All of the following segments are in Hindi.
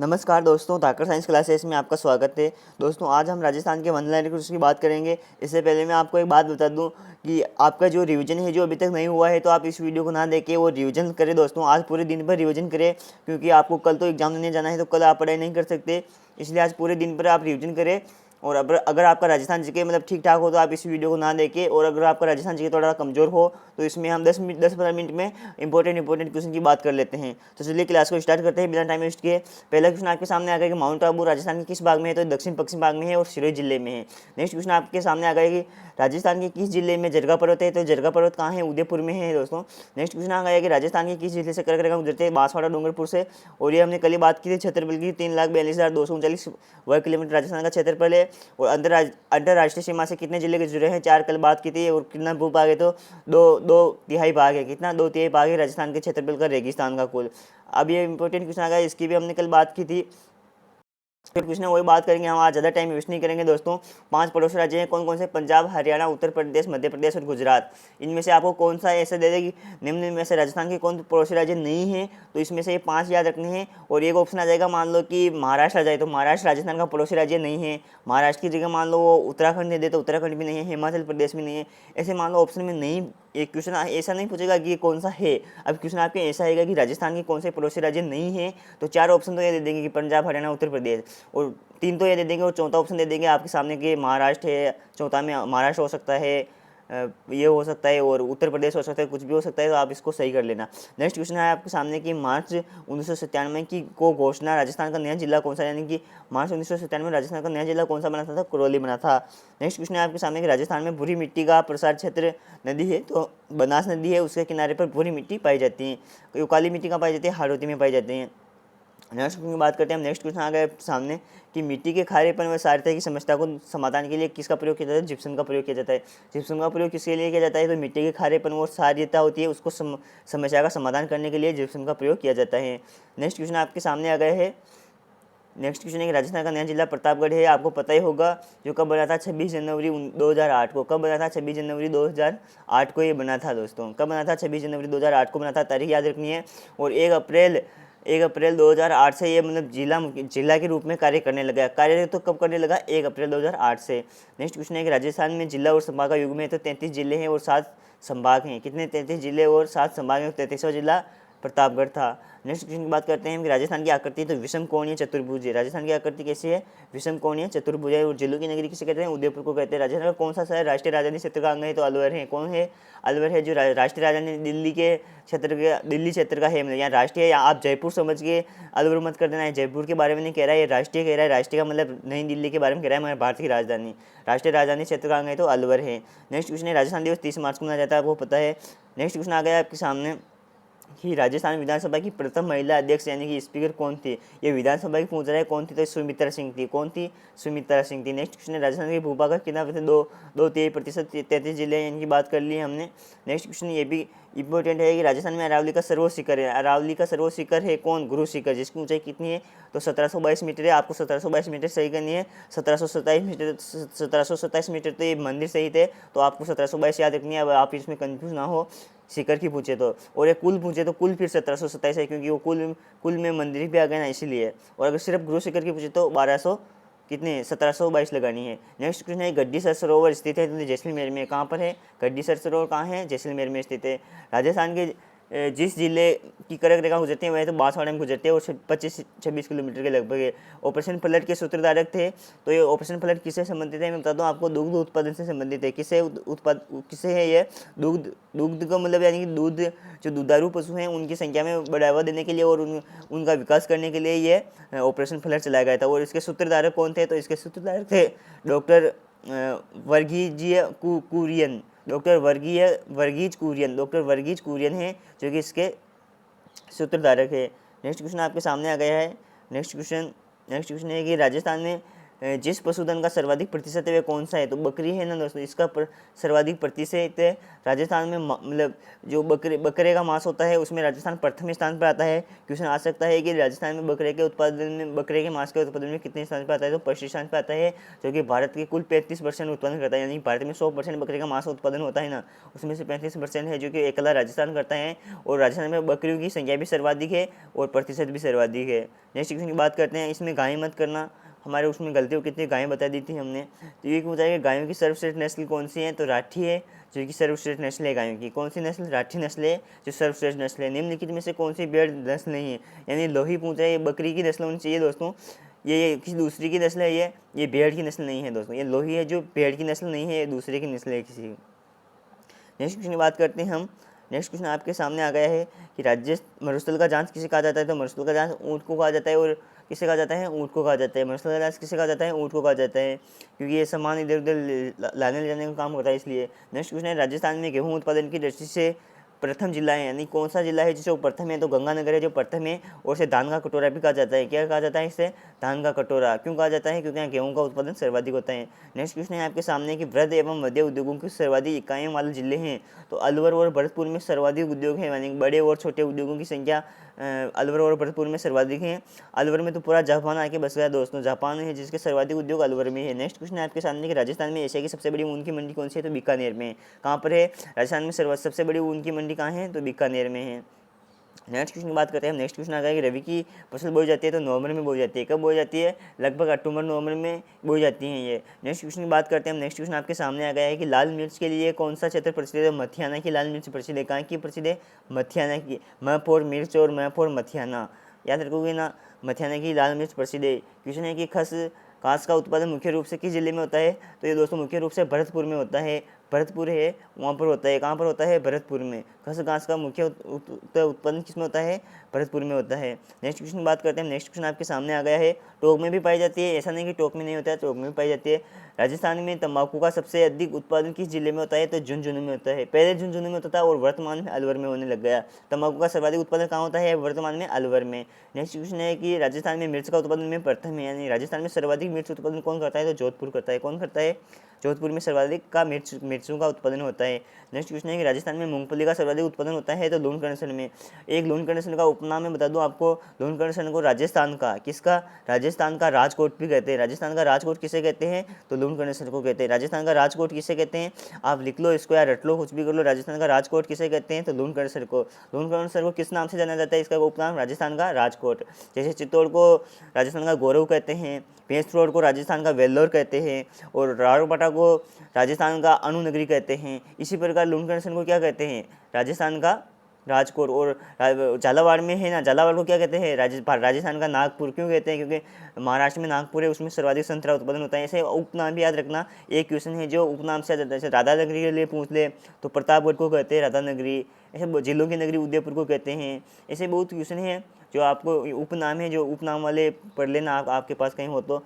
नमस्कार दोस्तों, धाकड़ साइंस क्लासेस में आपका स्वागत है। दोस्तों, आज हम राजस्थान के वनलैंड की बात करेंगे। इससे पहले मैं आपको एक बात बता दूं कि आपका जो रिवीजन है जो अभी तक नहीं हुआ है, तो आप इस वीडियो को ना देखें और रिवीजन करें। दोस्तों, आज पूरे दिन भर रिवीजन करें, क्योंकि आपको कल तो एग्जाम देने जाना है, तो कल आप पढ़ाई नहीं कर सकते। इसलिए आज पूरे दिन पर आप रिवीजन करें। और अगर आपका राजस्थान जीके मतलब ठीक ठाक हो तो आप इस वीडियो को ना देखें, और अगर आपका राजस्थान जीके थोड़ा कमज़ोर हो तो इसमें हम 10-15 मिनट में इंपॉर्टेंट क्वेश्चन की बात कर लेते हैं। तो चलिए क्लास को स्टार्ट करते हैं बिना टाइम वेस्ट किए। पहला क्वेश्चन आपके सामने आ गया कि माउंट आबू राजस्थान के किस भाग में है, तो दक्षिण पश्चिम भाग में है और सिरोही जिले में है। नेक्स्ट क्वेश्चन आपके सामने आ गया कि राजस्थान के किस जिले में जरगा पर्वत है, तो जरगा पर्वत कहाँ है, उदयपुर में है दोस्तों। नेक्स्ट क्वेश्चन आ गया कि राजस्थान के किस जिले से कर्क रेखा गुजरते हैं, बांसवाड़ा डूंगरपुर से। और ये हमने कल ही बात की थी, क्षेत्रफल की 3,42,239 वर्ग किलोमीटर राजस्थान का क्षेत्रफल है। और अंतर्राष्ट्रीय सीमा से कितने जिले के जुड़े हैं, 4 कल बात की थी। और कितना भूभाग है, तो दो तिहाई भाग है। कितना, 2 तिहाई भाग है राजस्थान के क्षेत्रफल का, रेगिस्तान का कुल। अब ये इंपॉर्टेंट क्वेश्चन आ गया, इसकी भी हमने कल बात की थी। फिर कुछ ना वही बात करेंगे हम, आज ज़्यादा टाइम वेस्ट नहीं करेंगे दोस्तों। 5 पड़ोसी राज्य हैं कौन कौन से, पंजाब, हरियाणा, उत्तर प्रदेश, मध्य प्रदेश और गुजरात। इनमें से आपको कौन सा ऐसा दे देगी, निम्न में से राजस्थान के कौन पड़ोसी राज्य नहीं है, तो इसमें से ये 5 याद रखने हैं। और एक ऑप्शन आ जाएगा, मान लो कि महाराष्ट्र आ जाए, तो महाराष्ट्र राजस्थान का पड़ोसी राज्य नहीं है। महाराष्ट्र की जगह मान लो वो उत्तराखंड दे दे, तो उत्तराखंड भी नहीं है, हिमाचल प्रदेश भी नहीं है। ऐसे मान लो ऑप्शन में नहीं, एक क्वेश्चन ऐसा नहीं पूछेगा कि ये कौन सा है। अब क्वेश्चन आपके ऐसा आएगा कि राजस्थान के कौन से पड़ोसी राज्य नहीं है, तो 4 ऑप्शन तो ये दे देंगे कि पंजाब, हरियाणा, उत्तर प्रदेश। और 3 तो ये दे देंगे, और चौथा ऑप्शन दे देंगे आपके सामने कि महाराष्ट्र है। चौथा में महाराष्ट्र हो सकता है, ये हो सकता है, और उत्तर प्रदेश हो सकता है, कुछ भी हो सकता है, तो आप इसको सही कर लेना। नेक्स्ट क्वेश्चन है आपके सामने कि मार्च 1997 की को घोषणा राजस्थान का नया जिला कौन सा, यानी कि मार्च 1997 में राजस्थान का नया जिला कौन सा बना था, करौली बना था। नेक्स्ट क्वेश्चन है आपके सामने कि राजस्थान में भूरी मिट्टी का प्रसार क्षेत्र नदी है, तो बनास नदी है, उसके किनारे पर भूरी मिट्टी पाई जाती है। काली मिट्टी कहाँ पाई जाती है, हाड़ौती में पाई जाती है। नेक्स्ट क्वेश्चन की बात करते हैं हम। नेक्स्ट क्वेश्चन आ गया सामने कि मिट्टी के खारेपन व सारता की समस्या को समाधान के लिए किसका प्रयोग किया जाता है, जिप्सम का प्रयोग किया जाता है। जिप्सम का प्रयोग किसके लिए किया जाता है, तो मिट्टी के खारेपन और सारियता होती है, उसको समस्या का समाधान करने के लिए जिप्सम का प्रयोग किया जाता है। नेक्स्ट क्वेश्चन आपके सामने आ गया है। नेक्स्ट क्वेश्चन है कि राजस्थान का नया जिला प्रतापगढ़ है, आपको पता ही होगा, जो कब बना था, 26 जनवरी 2008 को। कब बना था, 26 जनवरी 2008 को ये बना था दोस्तों। कब बना था, 26 जनवरी 2008 को बना था, तारीख याद रखनी है। और 1 अप्रैल 2008 से ये मतलब जिला के रूप में कार्य करने लगा। कार्य तो कब करने लगा, 1 अप्रैल 2008 से। नेक्स्ट क्वेश्चन है कि राजस्थान में जिला और संभाग का युग में तो 33 जिले हैं और 7 संभाग हैं। कितने, 33 जिले और 7 संभाग हैं, 33वां जिला प्रतापगढ़ था। नेक्स्ट क्वेश्चन की बात करते हैं कि राजस्थान की आकृति तो विषम कोणीय चतुर्भुज है। राजस्थान की आकृति कैसी है, विषम कोणीय चतुर्भुज है। और जिलों की नगरी किसे कहते हैं, उदयपुर को कहते हैं। राजस्थान का कौन सा शहर राष्ट्रीय राजधानी क्षेत्र का अंग है, तो अलवर है। कौन है, अलवर है, जो राष्ट्रीय राजधानी दिल्ली क्षेत्र का है। मतलब यहाँ राष्ट्रीय, या आप जयपुर समझ के अलवर मत कर देना है, जयपुर के बारे में नहीं कह रहा है, ये राष्ट्रीय कह रहा है। राष्ट्रीय का मतलब नई दिल्ली के बारे में कह रहा है, मगर भारत की राजधानी, राष्ट्रीय राजधानी क्षेत्र का अंग है, तो अलवर है। नेक्स्ट क्वेश्चन है, राजस्थान दिवस 30 मार्च को मनाया जाता है, आपको पता है। नेक्स्ट क्वेश्चन आ गया आपके सामने कि राजस्थान विधानसभा की प्रथम महिला अध्यक्ष यानी कि स्पीकर कौन थी। ये विधानसभा की पूछ रहा है, कौन थी, तो सुमित्रा सिंह थी। कौन थी, सुमित्रा सिंह थी। नेक्स्ट क्वेश्चन है, राजस्थान के भूभाग का कितना प्रतिशत, 2.23%, 33 जिले इनकी बात कर ली हमने। नेक्स्ट क्वेश्चन ये भी इंपॉर्टेंट है कि राजस्थान में अरावली का सर्वोच्च शिखर है। अरावली का सर्वोच्च शिखर है कौन, गुरु शिखर, जिसकी ऊंचाई कितनी है, तो 1722 मीटर है। आपको 1722 मीटर सही करनी है। 1727 मीटर तो ये मंदिर सही थे, तो आपको 1722 याद रखनी है। अब आप इसमें कंफ्यूज ना हो, शिखर की पूछे तो। और ये कुल पूछे तो कुल फिर 1727 है, क्योंकि वो कुल में मंदिर भी आ गए ना, इसीलिए। और अगर सिर्फ गुरु शिखर की पूछे तो 1200 कितने, 1722 लगानी है। नेक्स्ट क्वेश्चन है, गड्डीसर सरोवर स्थित है तो जैसलमेर में। कहाँ पर है, गड्डीसर सरोवर कहाँ है, जैसलमेर में स्थित है। राजस्थान के जिस जिले की कर्क रेखा गुजरती है वह तो बांसवाड़ा में गुजरते हैं, और 25-26 किलोमीटर के लगभग है। ऑपरेशन फ्लड के सूत्रधारक थे, तो ये ऑपरेशन फ्लड किससे संबंधित है, मैं बता दूं आपको, दुग्ध उत्पादन से संबंधित है। किससे है ये, दुग्ध का मतलब यानी कि दूध, जो दुधारू पशु हैं उनकी संख्या में बढ़ावा देने के लिए और उनका विकास करने के लिए ये ऑपरेशन फ्लड चलाया गया था। और इसके सूत्रधारक कौन थे, तो इसके सूत्रधारक थे डॉक्टर वर्गीज कुरियन है, जो कि इसके सूत्रधारक है। नेक्स्ट क्वेश्चन आपके सामने आ गया है। नेक्स्ट क्वेश्चन है कि राजस्थान में जिस पशुधन का सर्वाधिक प्रतिशत है वह कौन सा है? तो बकरी है ना दोस्तों, इसका सर्वाधिक प्रतिशत है। राजस्थान में मतलब जो बकरे का मांस होता है उसमें राजस्थान प्रथम स्थान पर आता है। क्वेश्चन आ सकता है कि राजस्थान में बकरे के मांस के उत्पादन में कितने स्थान पर आता है? तो 25 स्थान पर आता है, जो कि भारत के कुल 35% उत्पादन करता है। यानी भारत में 100% बकरे का मांस उत्पादन होता है ना, उसमें से 35% है जो कि अकेला राजस्थान करता है। और राजस्थान में बकरियों की संख्या भी सर्वाधिक है और प्रतिशत भी सर्वाधिक है। नेक्स्ट क्वेश्चन की बात करते हैं। इसमें गाय मत करना, हमारे उसमें गलती हो कितनी गायें बता दी थी हमने। तो ये पूछा है कि गायों की सर्वश्रेष्ठ नस्ल कौन सी है? तो राठी है, जो कि सर्वश्रेष्ठ नस्ल है गायों की। कौन सी नस्ल? राठी नस्ल है जो सर्वश्रेष्ठ नस्ल है। निम्नलिखित में से कौन सी भेड़ नस्ल नहीं है? यानी लोही पूछा है, ये बकरी की नस्ल होनी चाहिए दोस्तों, ये किसी दूसरी की नस्ल है, ये भेड़ की नस्ल नहीं है दोस्तों। ये लोही है जो भेड़ की नस्ल नहीं है, ये दूसरे की नस्ल है किसी। नेक्स्ट क्वेश्चन की बात करते हैं हम। नेक्स्ट क्वेश्चन आपके सामने आ गया है कि राज्य मरुस्थल का जांच किसे कहा जाता है? तो मरुस्थल का जांच ऊँट को कहा जाता है। और किसे कहा जाता है? ऊँट को कहा जाता है। मरुस्थल का जांच किसे कहा जाता है? ऊँट को कहा जाता है, क्योंकि ये सामान इधर उधर लाने ले जाने का काम होता है इसलिए। नेक्स्ट क्वेश्चन है, राजस्थान में गेहूँ उत्पादन की दृष्टि से प्रथम जिला है, यानी कौन सा जिला है जिसे वो प्रथम है? तो गंगानगर है जो प्रथम है। और इसे धान का कटोरा भी कहा जाता है। क्या कहा जाता है इसे? धान का कटोरा। क्यों कहा जाता है? क्योंकि यहाँ गेहूं का उत्पादन सर्वाधिक होता है। नेक्स्ट क्वेश्चन है आपके सामने कि वृहद एवं मध्य उद्योगों की सर्वाधिक इकाइयों वाले जिले हैं। तो अलवर और भरतपुर में सर्वाधिक उद्योग है, यानी बड़े और छोटे उद्योगों की संख्या अलवर और भरतपुर में सर्वाधिक है। अलवर में तो पूरा जापान आके बस गया दोस्तों, जापान है जिसके सर्वाधिक उद्योग अलवर में है। नेक्स्ट क्वेश्चन है आपके सामने कि राजस्थान में एशिया की सबसे बड़ी ऊन की मंडी कौन सी है? तो बीकानेर में। कहाँ पर है? राजस्थान में सबसे बड़ी ऊन की मंडी कहाँ है? तो बीकानेर में है। नेक्स्ट क्वेश्चन की बात करते हैं हम। नेक्स्ट क्वेश्चन आ गया कि रबी की फसल बोई जाती है तो नवंबर में बोई जाती है। कब बोई जाती है? लगभग अक्टूबर नवंबर में बोई जाती है ये। नेक्स्ट क्वेश्चन की बात करते हैं हम। नेक्स्ट क्वेश्चन आपके सामने आ गया है कि लाल मिर्च के लिए कौन सा क्षेत्र प्रसिद्ध है? मथियाना की लाल मिर्च प्रसिद्ध है। कहाँ की प्रसिद्ध है? मथियाना की। म फॉर मिर्च और म फॉर मथियाना, याद रखोगे ना, मथियाना की लाल मिर्च प्रसिद्ध है। क्वेश्चन है कि घास का उत्पादन मुख्य रूप से किस जिले में होता है? तो ये दोस्तों मुख्य रूप से भरतपुर में होता है। भरतपुर है वहाँ पर होता है। कहाँ पर होता है? भरतपुर में। घास का मुख्य उत्पादन किसमें होता है? भरतपुर में होता है। नेक्स्ट क्वेश्चन बात करते हैं। नेक्स्ट क्वेश्चन आपके सामने आ गया है, टोंक में भी पाई जाती है। ऐसा नहीं कि टोंक में नहीं होता है, टोंक में भी पाई जाती है। राजस्थान में तंबाकू का सबसे अधिक उत्पादन किस जिले में होता है? तो झुंझुनू में होता है। पहले झुंझुनू में होता था और वर्तमान में अलवर में होने लग गया। तंबाकू का सर्वाधिक उत्पादन कहाँ होता है? वर्तमान में अलवर में। नेक्स्ट क्वेश्चन है कि राजस्थान में मिर्च का उत्पादन में प्रथम है, यानी राजस्थान में सर्वाधिक मिर्च उत्पादन कौन करता है? तो जोधपुर करता है। कौन करता है? जोधपुर में सर्वाधिक का मिर्चों का उत्पादन होता है। नेक्स्ट क्वेश्चन है कि राजस्थान में मूंगफली का सर्वाधिक उत्पादन होता है तो लूणकरणसर में। एक लूणकरणसर का उपनाम मैं बता दूं आपको, लूणकरणसर को राजस्थान का, किसका? राजस्थान का राजकोट भी कहते हैं। राजस्थान का राजकोट किसे कहते हैं? तो लूणकरणसर को कहते हैं। राजस्थान का राजकोट किसे कहते हैं? आप लिख लो इसको या रट लो, कुछ भी कर लो। राजस्थान का राजकोट किसे कहते हैं? तो लूणकरणसर को। लूणकरणसर को किस नाम से जाना जाता है? इसका उपनाम राजस्थान का राजकोट। जैसे चित्तौड़ को राजस्थान का गौरव कहते हैं, भैंस रोड को राजस्थान का वेल्लोर कहते हैं, और रारोपाटा को राजस्थान का अनुनगरी कहते हैं। इसी प्रकार लूणकरणसर को क्या कहते हैं? राजस्थान का राजकोट। और झालावाड़ में है ना, झालावाड़ को क्या कहते हैं? राजस्थान का नागपुर। क्यों कहते हैं? क्योंकि महाराष्ट्र में नागपुर है, उसमें सर्वाधिक संतरा उत्पादन होता है। ऐसे उपनाम भी याद रखना। एक क्वेश्चन है जो उपनाम से जैसे राधानगरी के लिए पूछ ले तो प्रतापगढ़ को कहते हैं राधानगरी। ऐसे जिलों की नगरी उदयपुर को कहते हैं। ऐसे बहुत क्वेश्चन है जो आपको उपनाम है, जो उपनाम वाले पढ़ लेना आपके पास कहीं हो तो,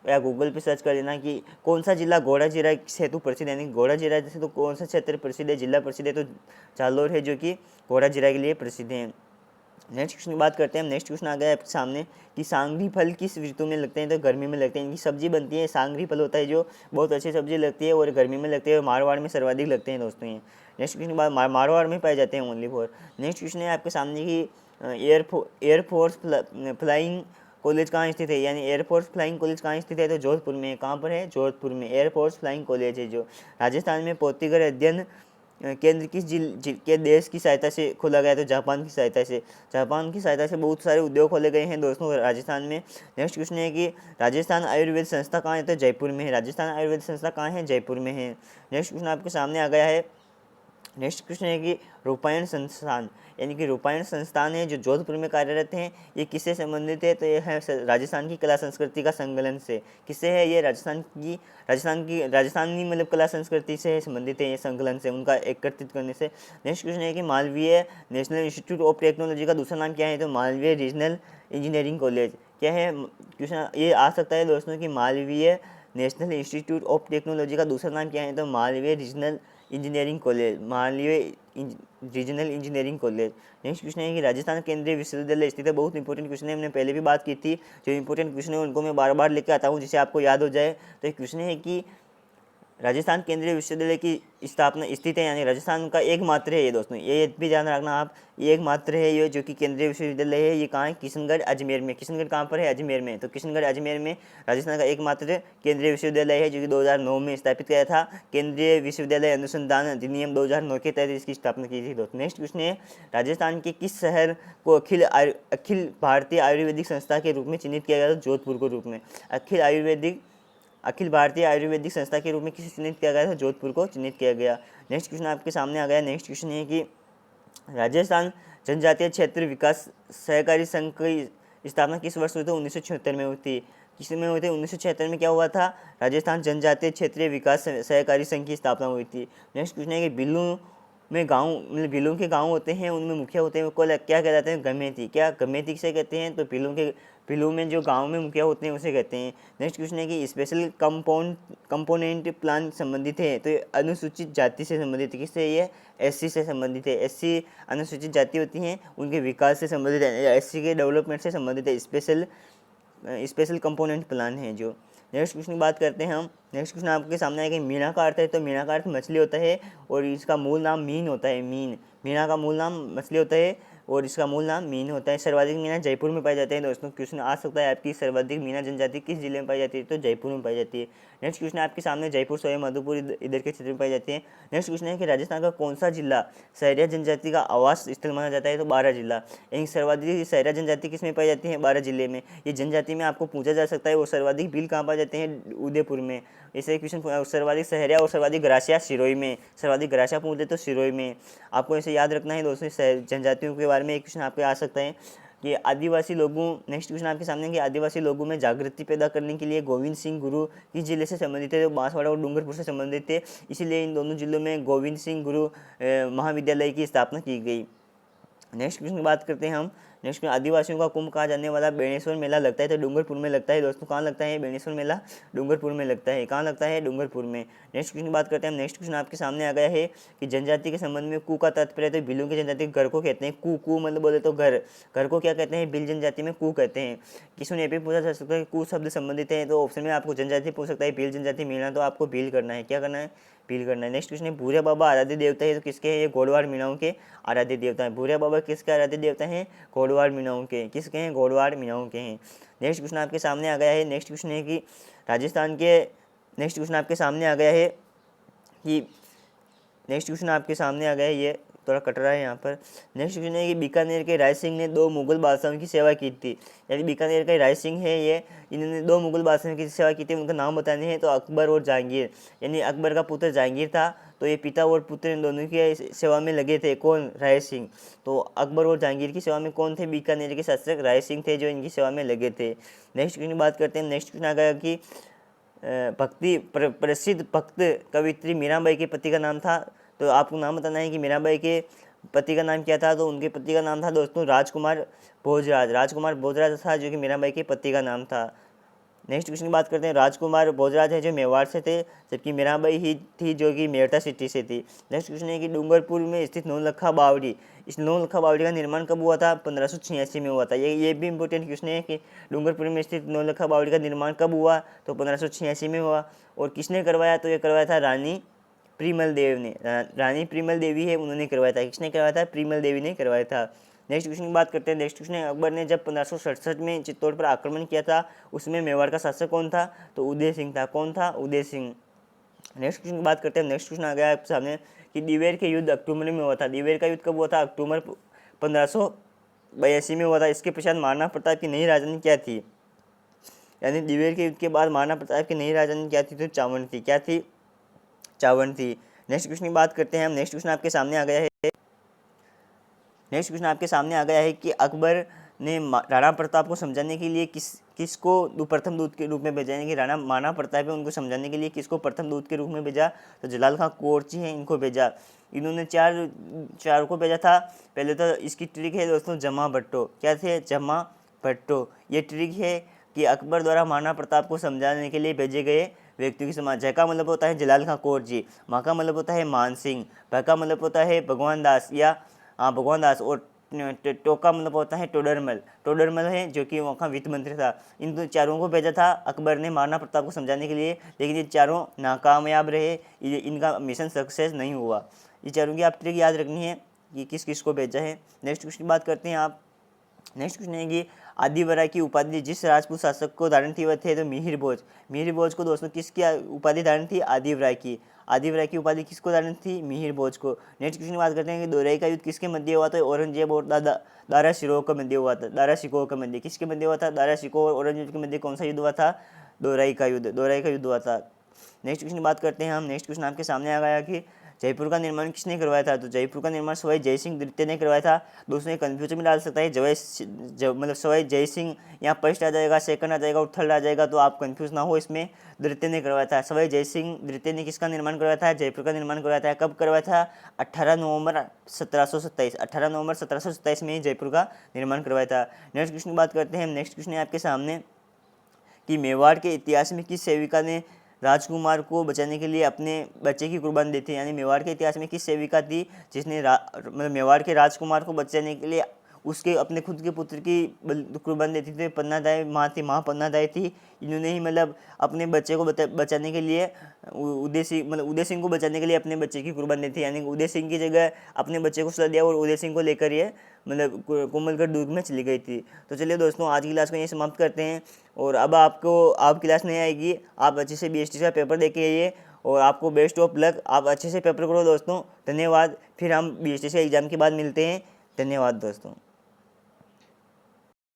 या गूगल पे सर्च कर लेना कि कौन सा जिला घोड़ा जीरा सेतु प्रसिद्ध है। यानी घोड़ा जीरा जैसे तो कौन सा क्षेत्र प्रसिद्ध है, जिला प्रसिद्ध है? तो जालोर है जो कि घोड़ा जीरा के लिए प्रसिद्ध है। नेक्स्ट क्वेश्चन की बात करते हैं हम। नेक्स्ट क्वेश्चन आ गया है आपके सामने कि सांगरी फल किस ऋतु में लगते हैं? तो गर्मी में लगते हैं। इनकी सब्जी बनती है, सांगरी फल होता है जो बहुत अच्छी सब्जी लगती है और गर्मी में लगती है और मारवाड़ में सर्वाधिक लगते हैं दोस्तों ये। नेक्स्ट क्वेश्चन के बाद मारवाड़ में पाए जाते हैं ओनली फॉर। नेक्स्ट क्वेश्चन है आपके सामने की एयरफोर्स फ्लाइंग कॉलेज कहाँ स्थित है? यानी एयरफोर्स फ्लाइंग कॉलेज कहाँ स्थित है? तो जोधपुर में। कहाँ पर है? जोधपुर में एयरफोर्स फ्लाइंग कॉलेज है जो। राजस्थान में पोतीगढ़ अध्ययन केंद्र किस के देश की सहायता से खोला गया? तो जापान की सहायता से। जापान की सहायता से बहुत सारे उद्योग खोले गए हैं दोस्तों राजस्थान में। नेक्स्ट क्वेश्चन है कि राजस्थान आयुर्वेद संस्था कहाँ है? तो जयपुर में है। राजस्थान आयुर्वेद संस्था कहाँ है? जयपुर में है। नेक्स्ट क्वेश्चन आपके सामने आ गया है। नेक्स्ट क्वेश्चन है कि रूपायण संस्थान, यानी कि रूपायण संस्थान है जो जोधपुर में कार्यरत हैं, ये किससे संबंधित है? तो ये है राजस्थान की कला संस्कृति का संकलन से। किससे है ये? राजस्थानी मतलब कला संस्कृति से संबंधित है ये संकलन से, उनका एकत्रित करने से। नेक्स्ट क्वेश्चन है कि Malviya national institute of technology का दूसरा नाम क्या है? तो मालवीय रीजनल इंजीनियरिंग कॉलेज। क्या है क्वेश्चन? ये आ सकता है दोस्तों कि Malviya national institute of technology का दूसरा नाम क्या है? तो Malviya regional engineering college, Malviya regional engineering college. Next question है कि राजस्थान केंद्रीय विश्वविद्यालय स्थित है। बहुत इंपॉर्टेंट क्वेश्चन है, हमने पहले भी बात की थी। जो इंपॉर्टेंट क्वेश्चन है उनको मैं बार बार लेकर आता हूँ जिससे आपको याद हो जाए। तो एक क्वेश्चन है कि राजस्थान केंद्रीय विश्वविद्यालय की स्थापना स्थित है, यानी राजस्थान का एकमात्र है ये दोस्तों, ये भी ध्यान रखना आप, ये एकमात्र है ये जो कि केंद्रीय विश्वविद्यालय है। ये कहाँ है? किशनगढ़ अजमेर में। किशनगढ़ कहाँ पर है? अजमेर में। तो किशनगढ़ अजमेर में राजस्थान का एकमात्र केंद्रीय विश्वविद्यालय है जो कि 2009 में स्थापित किया था। केंद्रीय विश्वविद्यालय अनुसंधान अधिनियम 2009 के तहत इसकी स्थापना की थी दोस्तों। नेक्स्ट क्वेश्चन है राजस्थान के किस शहर को अखिल भारतीय आयुर्वेदिक संस्था के रूप में चिन्हित किया गया था? जोधपुर के रूप में। अखिल भारतीय आयुर्वेदिक संस्था के रूप में किसे चिन्हित किया गया था? जोधपुर को चिन्हित किया गया। नेक्स्ट क्वेश्चन आपके सामने आ गया। नेक्स्ट क्वेश्चन है कि राजस्थान जनजातीय क्षेत्र विकास सहकारी संघ की स्थापना किस वर्ष हुई थी? 1976 में हुई थी। किस में हुई थी? 1976 में क्या हुआ था? राजस्थान जनजातीय क्षेत्रीय विकास सहकारी संघ की स्थापना हुई थी। नेक्स्ट क्वेश्चन है कि बिल्लू में गाँव, मतलब बिल्लों के गाँव होते हैं, उनमें मुखिया होते हैं, उनको क्या कहते हैं? गमेती। क्या गमेती किसे कहते हैं? तो बिल्लों में जो गांव में मुखिया होते हैं उसे कहते हैं। नेक्स्ट क्वेश्चन है कि स्पेशल कंपोनेंट प्लान संबंधित है, तो ये अनुसूचित जाति से संबंधित है। किससे? ये एससी से संबंधित है। एससी अनुसूचित जाति होती हैं, उनके विकास से संबंधित है, एससी के डेवलपमेंट से संबंधित है। स्पेशल कंपोनेंट प्लान है जो। नेक्स्ट क्वेश्चन की बात करते हैं हम। नेक्स्ट क्वेश्चन आपके सामने आएगा मीना का अर्थ है, तो मीना का अर्थ मछली होता है और इसका मूल नाम मीन होता है। मीना का मूल नाम मछली होता है और इसका मूल नाम मीन होता है। सर्वाधिक मीना जयपुर में पाई जाते हैं दोस्तों। क्वेश्चन आ सकता है आपकी, सर्वाधिक मीना जनजाति किस जिले में पाई जाती है? तो जयपुर में पाई जाती है। नेक्स्ट क्वेश्चन आपके सामने जयपुर, सोया, माधोपुर इधर के क्षेत्र में पाई जाती है। नेक्स्ट क्वेश्चन है कि राजस्थान का कौन सा जिला सहरिया जनजाति का आवास स्थल माना जाता है? तो 12 जिला। यानी सर्वाधिक सहरिया जनजाति किस में पाई जाती है? 12 जिले में। ये जनजाति में आपको पूछा जा सकता है और सर्वाधिक भील कहाँ पाए जाते हैं? उदयपुर में। ऐसे क्वेश्चन सर्वाधिक सहरिया और सर्वाधिक ग्रासिया सिरोही में। सर्वाधिक ग्रासिया पूछ दे तो सिरोही में। आपको ऐसे याद रखना है दोस्तों जनजातियों के बारे में। एक क्वेश्चन आपके आ सकता है कि आदिवासी लोगों, नेक्स्ट क्वेश्चन आपके सामने कि आदिवासी लोगों में जागृति पैदा करने के लिए गोविंद सिंह गुरु किस जिले से संबंधित है? तो बांसवाड़ा और डूंगरपुर से संबंधित थे, इसीलिए इन दोनों जिलों में गोविंद सिंह गुरु महाविद्यालय की स्थापना की गई। नेक्स्ट क्वेश्चन की बात करते हैं हम। नेक्स्ट क्वेश्चन, आदिवासियों का कुंभ कहा जाने वाला बेणेश्वर मेला लगता है? तो डूंगरपुर में लगता है दोस्तों। कहाँ लगता है बेणेश्वर मेला? डूंगरपुर में लगता है। कहाँ लगता है? डूंगरपुर में। नेक्स्ट क्वेश्चन की बात करते हैं हम। नेक्स्ट क्वेश्चन आपके सामने आ गया है कि जनजाति के संबंध में कू का तात्पर्य, तो बिलों की जनजाति घर को कहते हैं कू। कू मतलब बोले तो घर। घर को क्या कहते हैं? बिल जनजाति में कू कहते हैं। किसी ने ये भी पूछा जा सकता है कू शब्द संबंधित है, तो ऑप्शन में आपको जनजाति पूछ सकता है, बिल जनजाति मिलना, तो आपको बिल करना है। क्या करना है? बिल करना है। नेक्स्ट क्वेश्चन है भूरिया बाबा आराध्य देवता है, तो किसके हैं? ये गोडवाड़ मीणाओं के आराध्य देवता है। भूरिया बाबा किसके आराध्य देवता हैं? गोडवाड़ मीणाओं के। किसके हैं? गोडवाड़ मीणाओं के हैं। नेक्स्ट क्वेश्चन आपके सामने आ गया है। नेक्स्ट क्वेश्चन है कि राजस्थान के, नेक्स्ट क्वेश्चन आपके सामने आ गया है कि नेक्स्ट क्वेश्चन आपके सामने आ गया है, ये थोड़ा कट रहा है यहाँ पर। नेक्स्ट क्वेश्चन है कि बीकानेर के राय सिंह ने 2 मुगल बादशाहों की सेवा की थी। यानी बीकानेर का राय सिंह है ये, इन्होंने 2 मुगल बादशाहों की सेवा की थी, उनका नाम बताने हैं। तो अकबर और जहांगीर, यानी अकबर का पुत्र जहांगीर था, तो ये पिता और पुत्र इन दोनों की सेवा में लगे थे। कौन? राय सिंह। तो अकबर और जहांगीर की सेवा में कौन थे? बीकानेर के शासक राय सिंह थे जो इनकी सेवा में लगे थे। नेक्स्ट क्वेश्चन की बात करते हैं। नेक्स्ट क्वेश्चन आ गया कि प्रसिद्ध भक्त कवित्री मीराबाई के पति का नाम था, तो आपको नाम बताना है कि मीराबाई के पति का नाम क्या था? तो उनके पति का नाम था दोस्तों राजकुमार भोजराज। राजकुमार भोजराज था जो कि मीराबाई के पति का नाम था। नेक्स्ट क्वेश्चन की बात करते हैं। राजकुमार भोजराज है जो मेवाड़ से थे, जबकि मीराबाई ही थी जो कि मेरठा सिटी से थी। नेक्स्ट क्वेश्चन है कि डूंगरपुर में स्थित नौलखा बावड़ी, इस नौलखा बावड़ी का निर्माण कब हुआ था? 1586 में हुआ था। ये भी इंपॉर्टेंट क्वेश्चन है कि डूंगरपुर में स्थित नौलखा बावड़ी का निर्माण कब हुआ? तो 1586 में हुआ। और किसने करवाया? तो ये करवाया था रानी प्रीमल देव ने। रानी प्रीमल देवी है, उन्होंने करवाया था। किसने करवाया था? प्रीमल देवी ने करवाया था। नेक्स्ट क्वेश्चन की बात करते हैं। नेक्स्ट क्वेश्चन है अकबर ने जब 1567 में चित्तौड़ पर आक्रमण किया था, उसमें मेवाड़ का शासक कौन था? तो उदय सिंह था। कौन था? उदय सिंह। नेक्स्ट क्वेश्चन की बात करते हैं। नेक्स्ट क्वेश्चन आ गया आपके सामने कि दिवेर के युद्ध अक्टूबर में हुआ था। दिवेर का युद्ध कब हुआ था? अक्टूबर 1582 में हुआ था। इसके पश्चात महाराणा प्रताप की नई राजधानी क्या थी? यानी दिवेर के युद्ध के बाद महाराणा प्रताप की नई राजधानी क्या थी? तो चावंड थी। क्या थी? चावंड थी। नेक्स्ट क्वेश्चन की बात करते हैं हम। नेक्स्ट क्वेश्चन आपके सामने आ गया है। नेक्स्ट क्वेश्चन आपके सामने आ गया है कि अकबर ने राणा प्रताप को समझाने के लिए किसको प्रथम दूत के रूप में भेजा? यानी कि महाराणा प्रताप है, उनको समझाने के लिए किसको प्रथम दूत के रूप में भेजा? तो जलाल खां कोरची हैं, इनको भेजा। इन्होंने चार को भेजा था। पहले तो इसकी ट्रिक है दोस्तों जमा भट्टो। क्या थे? जमा भट्टो। ये ट्रिक है कि अकबर द्वारा महाराणा प्रताप को समझाने के लिए भेजे गए व्यक्तियों की समाज। जय का मतलब होता है जलाल खां कौर जी, माँ का मतलब होता है मान सिंह, भ का मतलब होता है भगवान दास या भगवान दास, और टो का मतलब होता है टोडरमल। टोडरमल है जो कि वहाँ का वित्त मंत्री था। इन चारों को भेजा था अकबर ने महाराणा प्रताप को समझाने के लिए, लेकिन ये चारों नाकामयाब रहे, इनका मिशन सक्सेस नहीं हुआ। ये चारों की आप ट्रिक याद रखनी है कि किस किस को भेजा है। नेक्स्ट क्वेश्चन की बात करते हैं आप। नेक्स्ट क्वेश्चन है कि आदिवरा की उपाधि जिस राजपूत शासक को धारण थी वह थे तो मिहिर भोज। मिहिर भोज को दोस्तों किसकी उपाधि धारण थी? आदिवरा की। आदिवरा की उपाधि किसको धारण थी? मिहिर भोज को। नेक्स्ट क्वेश्चन की बात करते हैं कि दोराई का युद्ध किसके मध्य हुआ था? औरंगजेब और दारा शिकोह के मध्य हुआ था। दारा शिकोह के मध्य किसके मध्य हुआ था? दारा शिकोह और औरंगजेब के मध्य कौन सा युद्ध हुआ था? दोराई का युद्ध। दोराई का युद्ध हुआ था। नेक्स्ट क्वेश्चन की बात करते हैं हम। नेक्स्ट क्वेश्चन आपके सामने आ गया कि जयपुर का निर्माण किसने करवाया था? तो जयपुर का निर्माण सवाई जय सिंह द्वितीय ने करवाया था। दोस्तों ये कंफ्यूजन में डाल सकता है, मतलब सवाई जय सिंह यहाँ फर्स्ट आ जाएगा, सेकंड आ जाएगा और थर्ड आ जाएगा, तो आप कंफ्यूज ना हो, इसमें द्वितीय ने करवाया था। सवाई जय सिंह द्वितीय ने किसका निर्माण करवाया था? जयपुर का निर्माण करवाया था। कब करवाया था? 18 नवंबर 1727। 18 नवंबर 1727 में जयपुर का निर्माण करवाया था। नेक्स्ट क्वेश्चन की बात करते हैं। नेक्स्ट क्वेश्चन है आपके सामने कि मेवाड़ के इतिहास में किस सेविका ने राजकुमार को बचाने के लिए अपने बच्चे की कुर्बान दी थी? यानी मेवाड़ के इतिहास में किस सेविका थी जिसने मतलब मेवाड़ के राजकुमार को बचाने के लिए उसके अपने खुद के पुत्र की कुर्बान देती थी? पन्नादाई माँ थी, माँ पन्नादाई थी। इन्होंने ही मतलब अपने बच्चे को बचाने के लिए उदय सिंह को बचाने के लिए अपने बच्चे की कुर्बान दी थी। यानी उदय सिंह की जगह अपने बच्चे को सजा दिया और उदय सिंह को लेकर ये मतलब कोमलगढ़ दुर्ग में चली गई थी। तो चलिए दोस्तों आज की क्लास को यहीं समाप्त करते हैं। और अब आपकी क्लास नहीं आएगी, आप अच्छे से BST का पेपर दे के आइए और आपको बेस्ट ऑफ लक। आप अच्छे से पेपर करो दोस्तों। धन्यवाद। फिर हम BST से एग्ज़ाम के बाद मिलते हैं। धन्यवाद दोस्तों।